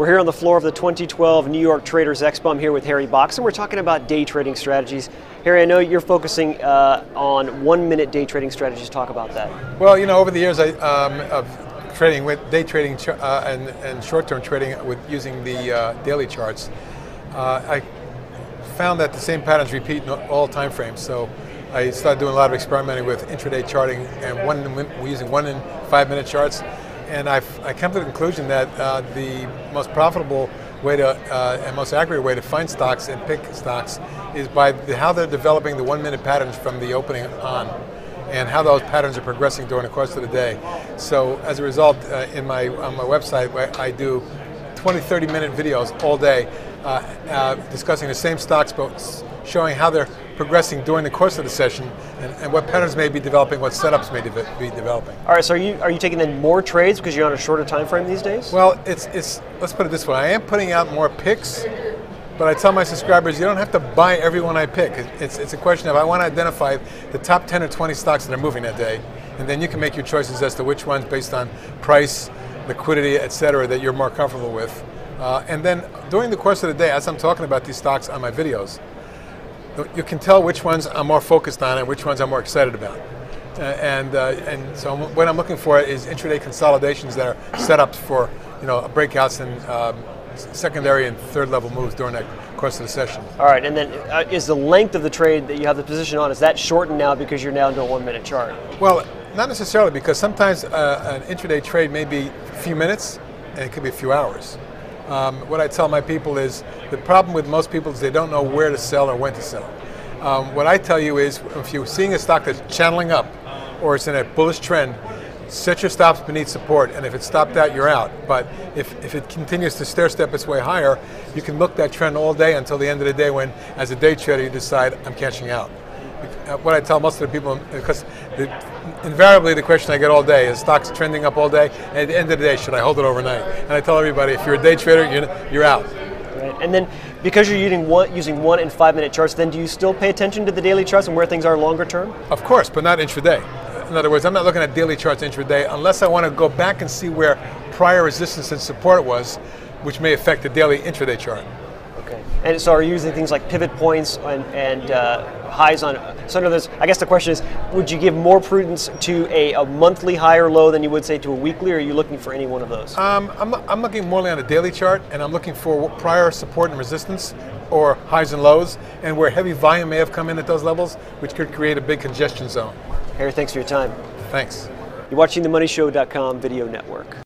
We're here on the floor of the 2012 New York Traders Expo. I'm here with Harry Box, and we're talking about day trading strategies. Harry, I know you're focusing on 1 minute day trading strategies. Talk about that. Well, you know, over the years of trading with day trading and short-term trading with using the daily charts, I found that the same patterns repeat in all time frames. So I started doing a lot of experimenting with intraday charting and using 1 and 5 minute charts. And I come to the conclusion that the most profitable way to and most accurate way to find stocks and pick stocks is by how they're developing the 1 minute patterns from the opening on, and how those patterns are progressing during the course of the day. So as a result, on my website, I do 20-30 minute videos all day discussing the same stocks, but showing how they're progressing during the course of the session, and what patterns may be developing, what setups may be developing. All right, so are you taking in more trades because you're on a shorter time frame these days? Well, let's put it this way. I am putting out more picks, but I tell my subscribers you don't have to buy every one I pick. It's a question of I want to identify the top 10 or 20 stocks that are moving that day, and then you can make your choices as to which ones based on price, liquidity, etc. that you're more comfortable with. And then during the course of the day, as I'm talking about these stocks on my videos, you can tell which ones I'm more focused on and which ones I'm more excited about. And so what I'm looking for is intraday consolidations that are set up for breakouts and secondary and third level moves during that course of the session. All right, and then is the length of the trade that you have the position on, is that shortened now because you're now into a 1 minute chart? Well, not necessarily, because sometimes an intraday trade may be a few minutes and it could be a few hours. What I tell my people is the problem with most people is they don't know where to sell or when to sell. What I tell you is if you're seeing a stock that's channeling up or it's in a bullish trend, set your stops beneath support, and if it's stopped out, you're out. But if it continues to stair-step its way higher, you can look that trend all day until the end of the day when, as a day trader, you decide, I'm cashing out. What I tell most of the people, because invariably the question I get all day is stocks trending up all day, and at the end of the day, should I hold it overnight? And I tell everybody, if you're a day trader, you're out. Right. And then because you're using 1 and 5 minute charts, then do you still pay attention to the daily charts and where things are longer term? Of course, but not intraday. In other words, I'm not looking at daily charts intraday unless I want to go back and see where prior resistance and support was, which may affect the daily intraday chart. Okay. And so are you using things like pivot points and highs on, so in other words, I guess the question is, would you give more prudence to a monthly high or low than you would say to a weekly, or are you looking for any one of those? I'm looking more on a daily chart, and I'm looking for prior support and resistance, or highs and lows, and where heavy volume may have come in at those levels, which could create a big congestion zone. Harry, thanks for your time. Thanks. You're watching the MoneyShow.com video network.